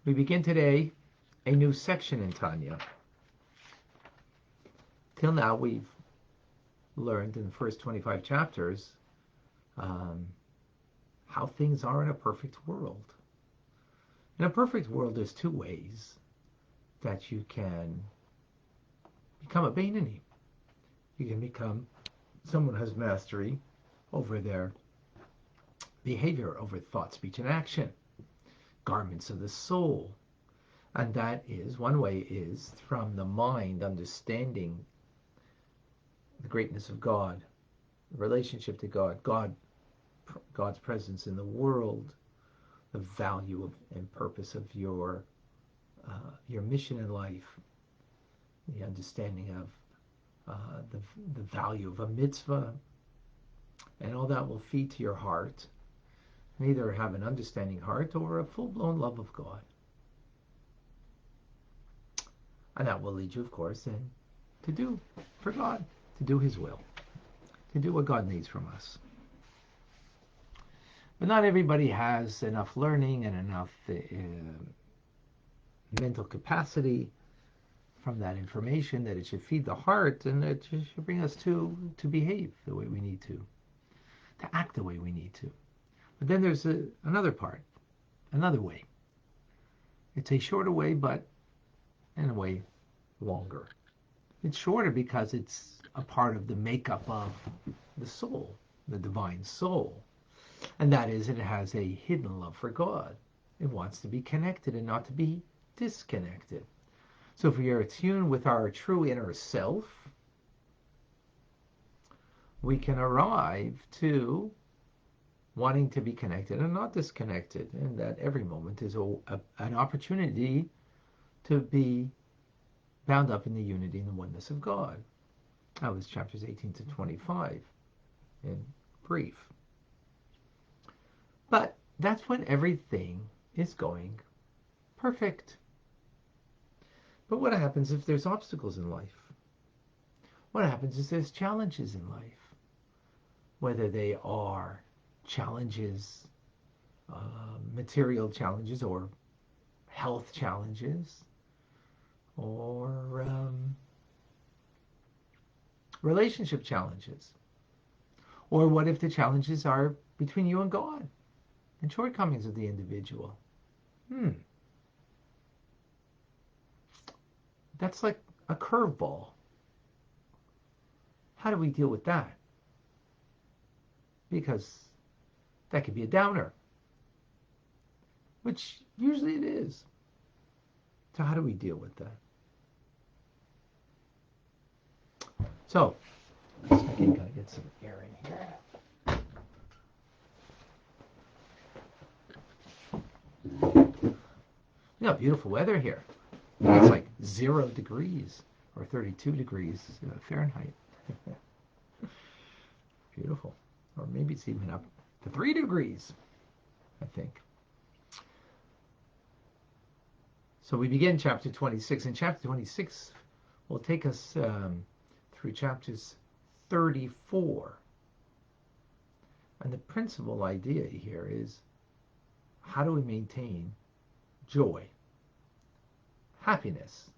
We begin today a new section in Tanya. Till now, we've learned in the first 25 chapters how things are in a perfect world. In a perfect world, there's two ways that you can become a Beinoni. You can become someone who has mastery over their behavior, over thought, speech, and action, garments of the soul. And that is, one way is from the mind understanding the greatness of God, the relationship to God, God's presence in the world, the value and purpose of your mission in life, the understanding of the value of a mitzvah, and all that will feed to your heart, and either have an understanding heart or a full-blown love of God. And that will lead you, of course, then to do for God, to do His will, to do what God needs from us. But not everybody has enough learning and enough mental capacity from that information that it should feed the heart, and it should bring us to behave the way we need to act the way we need to. But then there's another part, another way. It's a shorter way, but in a way longer. It's shorter because it's a part of the makeup of the soul, the divine soul. And that is, it has a hidden love for God. It wants to be connected and not to be disconnected. So if we are attuned with our true inner self, we can arrive to wanting to be connected and not disconnected, and that every moment is an opportunity to be bound up in the unity and the oneness of God. That was chapters 18 to 25 in brief. But that's when everything is going perfect. But what happens if there's obstacles in life? What happens if there's challenges in life? Whether they are challenges, material challenges, or health challenges, or relationship challenges. Or what if the challenges are between you and God and shortcomings of the individual? That's like a curveball. How do we deal with that? Because that could be a downer, which usually it is. So how do we deal with that? So, let's again gotta get some air in here. You know, beautiful weather here. It's like 0 degrees or 32 degrees Fahrenheit. Beautiful. Or maybe it's even up to 3 degrees, I think. So we begin chapter 26, and chapter 26 will take us through chapters 34. And the principal idea here is, how do we maintain joy, happiness?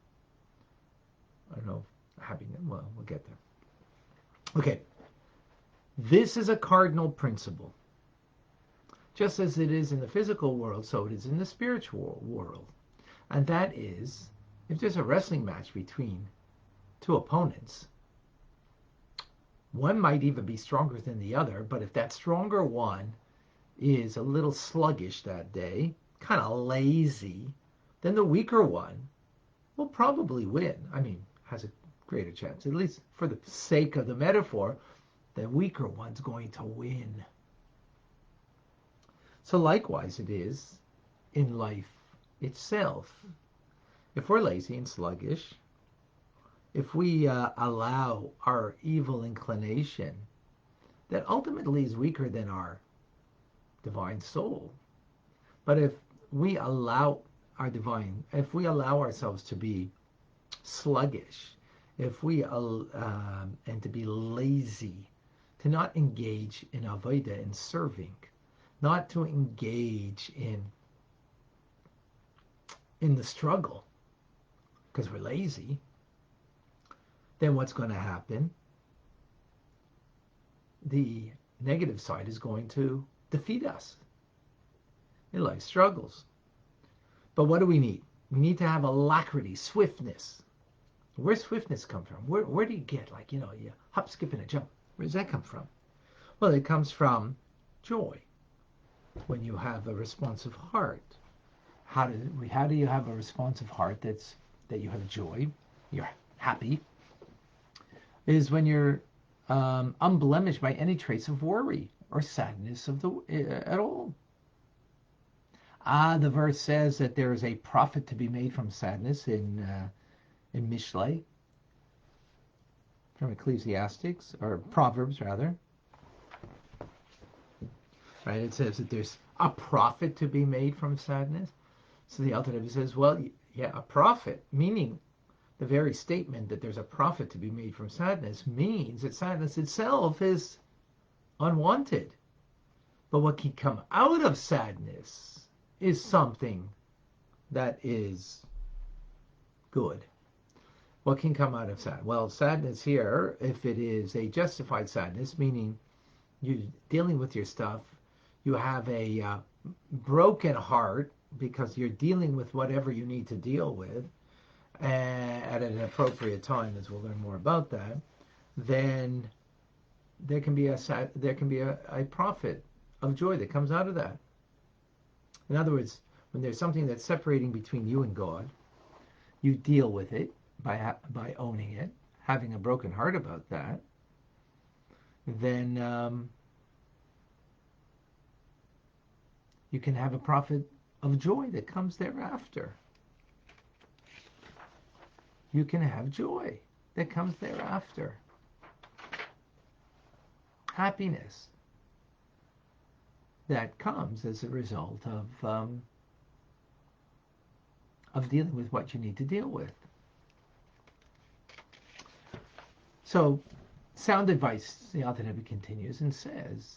I don't know, happiness, well, we'll get there. Okay, this is a cardinal principle. Just as it is in the physical world, so it is in the spiritual world. And that is, if there's a wrestling match between two opponents, one might even be stronger than the other, but if that stronger one is a little sluggish that day, kind of lazy, then the weaker one will probably win. I mean, has a greater chance. At least for the sake of the metaphor, the weaker one's going to win. So likewise it is in life itself. If we're lazy and sluggish, if we allow our evil inclination that ultimately is weaker than our divine soul, but if we allow ourselves to be sluggish, if we and to be lazy, to not engage in avodah, in serving, not to engage in in the struggle because we're lazy, then what's going to happen? The negative side is going to defeat us in life struggles. But what do we need? We need to have alacrity, swiftness. Where's swiftness come from? Where do you get, like, you hop, skip, and a jump? Where does that come from? Well, it comes from joy. When you have a responsive heart. How do you have a responsive heart that you have joy, you're happy? Is when you're unblemished by any trace of worry or sadness at all. The verse says that there is a profit to be made from sadness in Mishlei, from Ecclesiastics, or Proverbs rather. Right? It says that there's a profit to be made from sadness. So the Alter Rebbe says, well, yeah, a profit, meaning the very statement that there's a profit to be made from sadness means that sadness itself is unwanted. But what can come out of sadness is something that is good. What can come out of sadness? Well, sadness here, if it is a justified sadness, meaning you're dealing with your stuff, you have a broken heart because you're dealing with whatever you need to deal with at an appropriate time, as we'll learn more about that, then there can be a profit of joy that comes out of that. In other words, when there's something that's separating between you and God, you deal with it by owning it, having a broken heart about that, then you can have a profit of joy that comes thereafter. You can have joy that comes thereafter. Happiness that comes as a result of dealing with what you need to deal with. So, sound advice, the Alter Rebbe continues and says,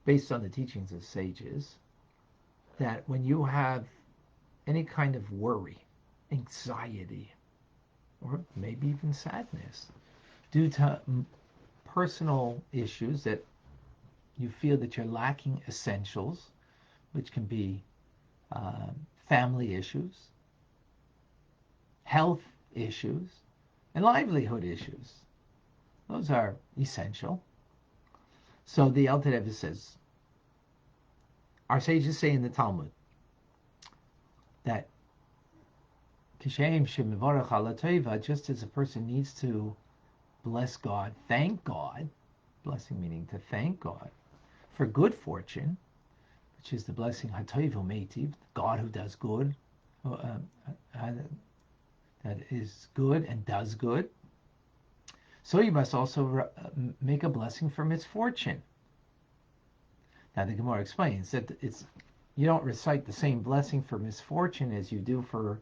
based on the teachings of sages, that when you have any kind of worry, anxiety, or maybe even sadness due to personal issues that you feel that you're lacking essentials, which can be family issues, health issues, and livelihood issues. Those are essential. So the Alter Rebbe says, our sages say in the Talmud that just as a person needs to bless God, thank God, blessing meaning to thank God, for good fortune, which is the blessing Hatoivu Meitiv, God who does good, that is good and does good. So you must also make a blessing for misfortune. Now the Gemara explains that you don't recite the same blessing for misfortune as you do for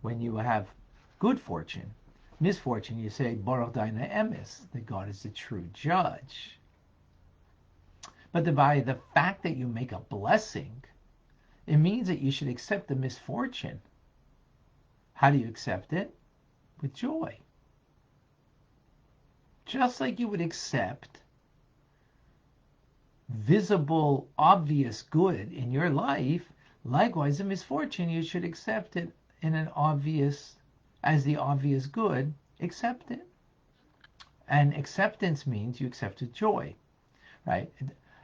when you have good fortune. Misfortune, you say Baruch Daina Emes, that God is the true judge. But by the fact that you make a blessing, it means that you should accept the misfortune. How do you accept it? With joy. Just like you would accept visible, obvious good in your life, likewise a misfortune, you should accept it in an obvious, as the obvious good, accept it. And acceptance means you accept with joy, right?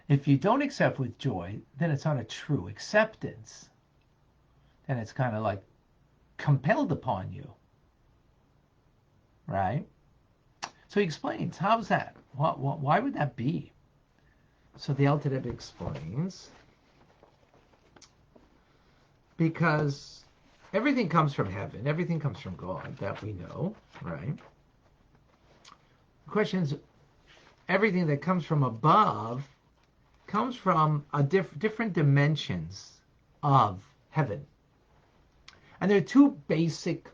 If you don't accept with joy, then it's not a true acceptance. Then it's kind of like compelled upon you, right? So he explains, how's that? Why would that be? So the Alter Rebbe explains, because everything comes from heaven, everything comes from God, that we know, right? The question is, everything that comes from above comes from a different dimensions of heaven. And there are two basic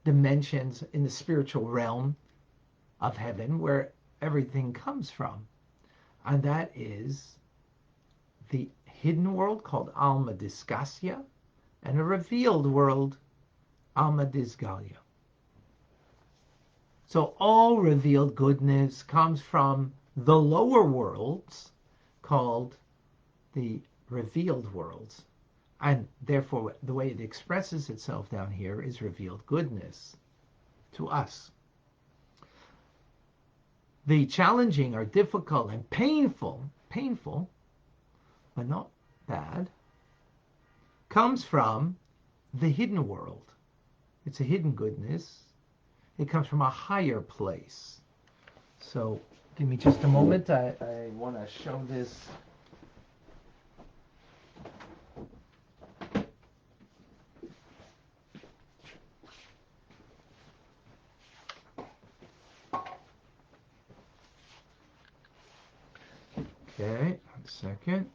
dimensions in the spiritual realm of heaven where everything comes from. And that is the hidden world called Alma Discasia, and a revealed world, Alma Disgalia. So all revealed goodness comes from the lower worlds, called the revealed worlds. And therefore, the way it expresses itself down here is revealed goodness to us. The challenging or difficult and painful, but not bad, comes from the hidden world. It's a hidden goodness. It comes from a higher place. So give me just a moment. I want to show this. Okay, 1 second.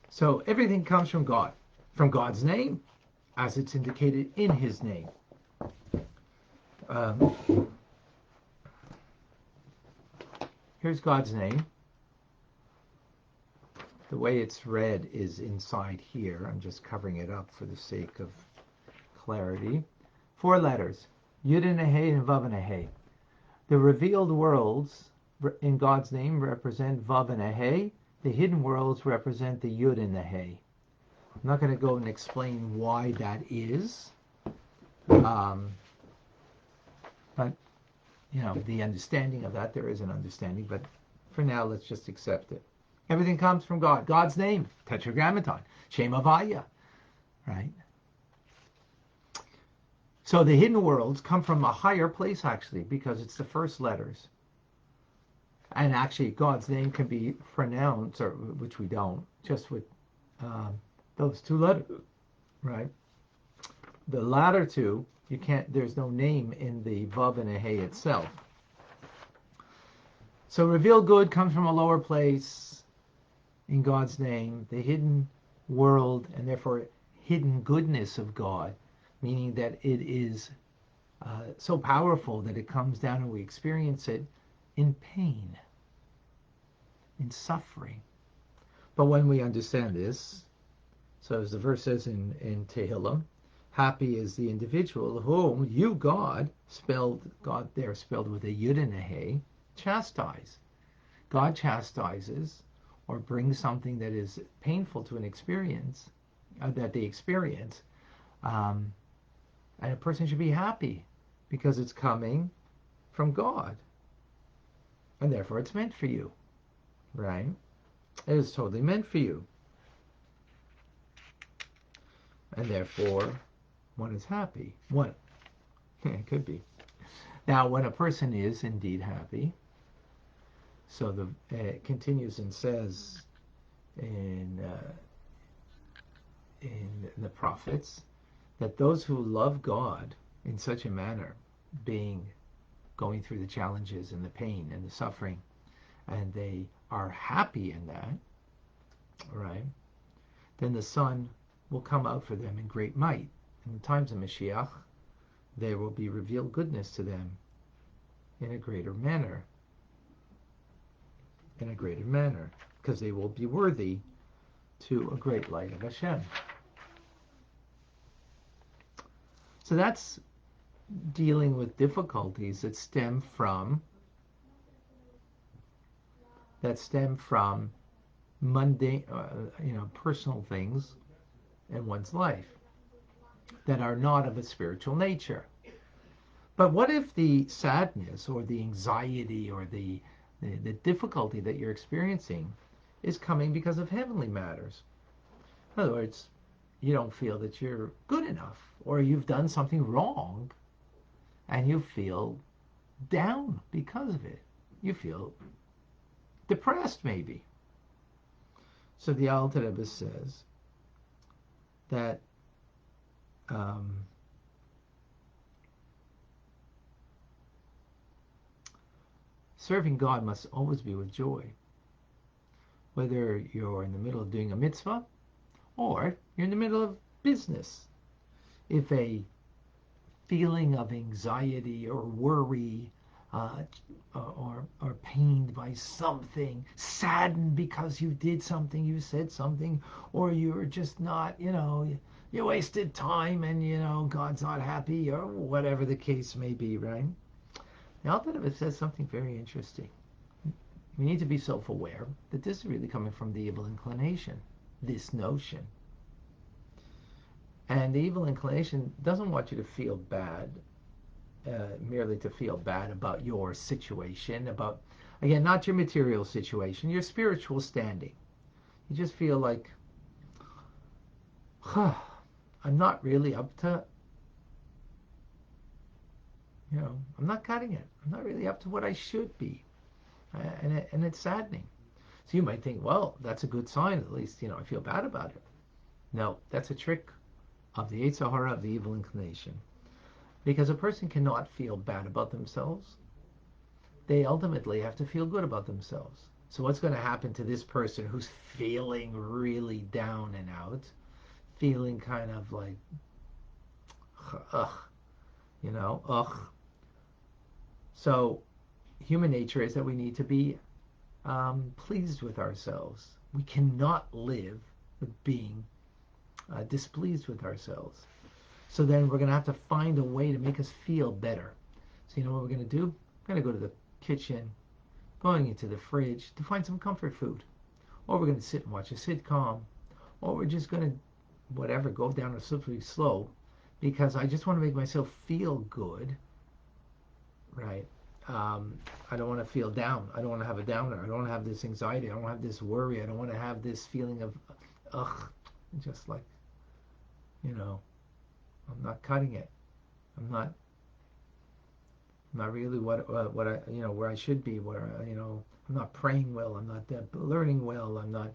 So everything comes from God, from God's name, as it's indicated in His name. Here's God's name. The way it's read is inside here. I'm just covering it up for the sake of clarity. 4 letters, Yud and a Hey and Vav and a Hey. The revealed worlds in God's name represent Vav and a Hey. The hidden worlds represent the Yud and the Hey. I'm not going to go and explain why that is. But, you know, the understanding of that, there is an understanding. But for now, let's just accept it. Everything comes from God. God's name, Tetragrammaton, Shem Havaya, right? So the hidden worlds come from a higher place, actually, because it's the first letters. And actually, God's name can be pronounced, or which we don't, just with those 2 letters, right? The latter 2, you can't. There's no name in the Vav and a Hey itself. So revealed good comes from a lower place in God's name, the hidden world, and therefore hidden goodness of God, meaning that it is so powerful that it comes down and we experience it in pain, in suffering. But when we understand this, so as the verse says in Tehillim, happy is the individual whom you, God, spelled God there spelled with a Yud and a Hey, chastise. God chastises or brings something that is painful to an experience, that they experience, and a person should be happy because it's coming from God. And therefore it's meant for you, right? It is totally meant for you. And therefore, one is happy. One, it could be. Now, when a person is indeed happy, so it continues and says in the prophets that those who love God in such a manner, going through the challenges and the pain and the suffering, and they are happy in that, right? Then the sun will come out for them in great might. In the times of Mashiach, there will be revealed goodness to them in a greater manner. Because they will be worthy to a great light of Hashem. So that's dealing with difficulties that stem from mundane, personal things in one's life that are not of a spiritual nature. But what if the sadness or the anxiety or the difficulty that you're experiencing is coming because of heavenly matters? In other words, you don't feel that you're good enough, or you've done something wrong and you feel down because of it. You feel depressed, maybe. So the Alter Rebbe says that serving God must always be with joy. Whether you're in the middle of doing a mitzvah Or you're in the middle of business. If a feeling of anxiety or worry or pained by something, saddened because you did something, you said something, or you're just not, you wasted time and, God's not happy, or whatever the case may be, right? The Alter says something very interesting. We need to be self-aware that this is really coming from the evil inclination, this notion. And the evil inclination doesn't want you to feel bad, merely to feel bad about your situation, about, again, not your material situation, your spiritual standing. You just feel like, I'm not really up to, I'm not cutting it. I'm not really up to what I should be. And it's saddening. So you might think, well, that's a good sign. At least, I feel bad about it. No, that's a trick of the Yetzer Hara, of the evil inclination. Because a person cannot feel bad about themselves. They ultimately have to feel good about themselves. So what's going to happen to this person who's feeling really down and out, feeling kind of like, ugh, ugh. So human nature is that we need to be pleased with ourselves. We cannot live with being displeased with ourselves. So then we're going to have to find a way to make us feel better. So what we're going to do? We're going to go to the kitchen, going into the fridge to find some comfort food. Or we're going to sit and watch a sitcom. Or we're just going to, go down a slippery slope because I just want to make myself feel good, right? I don't want to feel down. I don't want to have a downer. I don't want to have this anxiety. I don't want to have this worry. I don't want to have this feeling of, just like, I'm not cutting it. I'm not really what I where I should be. Where I'm not praying well. I'm not learning well. I'm not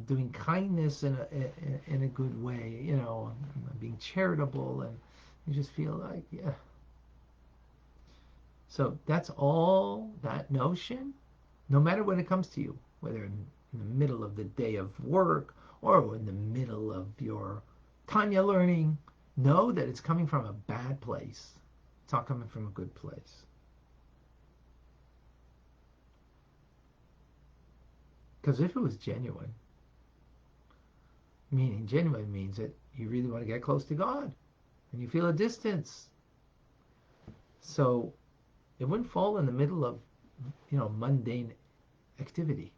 doing kindness in a good way. I'm being charitable, and you just feel like So that's all that notion. No matter when it comes to you, whether in the middle of the day of work or in the middle of your Tanya learning, know that it's coming from a bad place. It's not coming from a good place. Because if it was genuine, meaning genuine means that you really want to get close to God and you feel a distance. So it wouldn't fall in the middle of, mundane activity.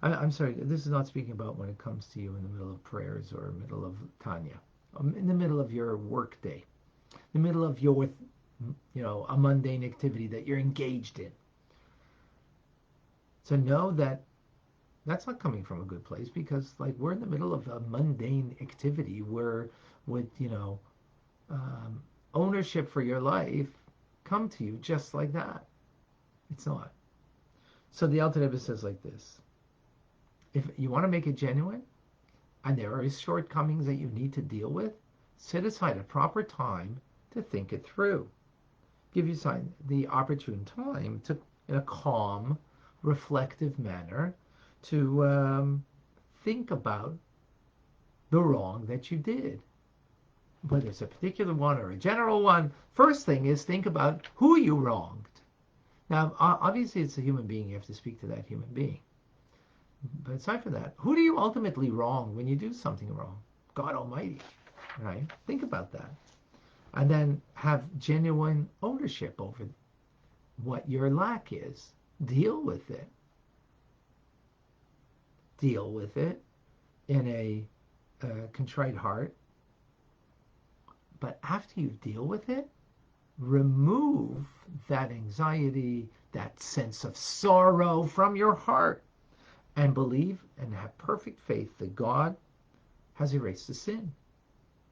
I'm sorry, this is not speaking about when it comes to you in the middle of prayers or middle of Tanya. In the middle of your work day, the middle of your, a mundane activity that you're engaged in. So know that that's not coming from a good place because, like, we're in the middle of a mundane activity where, with, ownership for your life come to you just like that. It's not. So the Alter Rebbe says like this: if you want to make it genuine, and there are shortcomings that you need to deal with, set aside a proper time to think it through. Give you the opportune time to, in a calm, reflective manner, to think about the wrong that you did. Whether it's a particular one or a general one, first thing is think about who you wronged. Now, obviously, it's a human being. You have to speak to that human being. But aside from that, who do you ultimately wrong when you do something wrong? God Almighty, right? Think about that. And then have genuine ownership over what your lack is. Deal with it. Deal with it in a contrite heart. But after you deal with it, remove that anxiety, that sense of sorrow from your heart, and believe and have perfect faith that God has erased the sin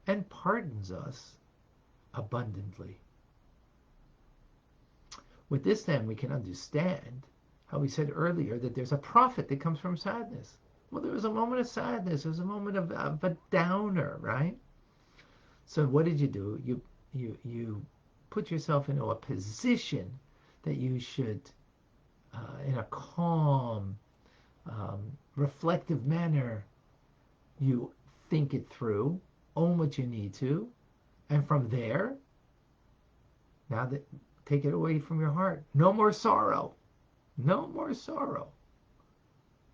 and pardons us abundantly. With this, then, we can understand how we said earlier that there's a profit that comes from sadness. Well, there was a moment of sadness. There was a moment of a downer, right? So what did you do? You put yourself into a position that you should, in a calm, reflective manner, you think it through, own what you need to, and from there, now that take it away from your heart. No more sorrow. No more sorrow.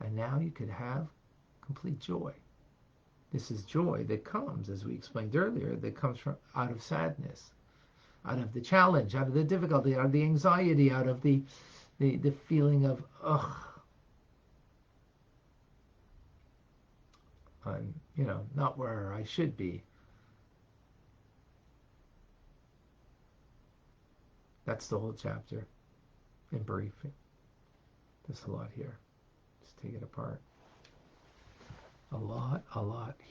And now you could have complete joy. This is joy that comes, as we explained earlier, that comes from out of sadness, out of the challenge, out of the difficulty, out of the anxiety, out of the feeling of, ugh, I'm, not where I should be. That's the whole chapter in brief. There's a lot here. Let's take it apart. A lot here.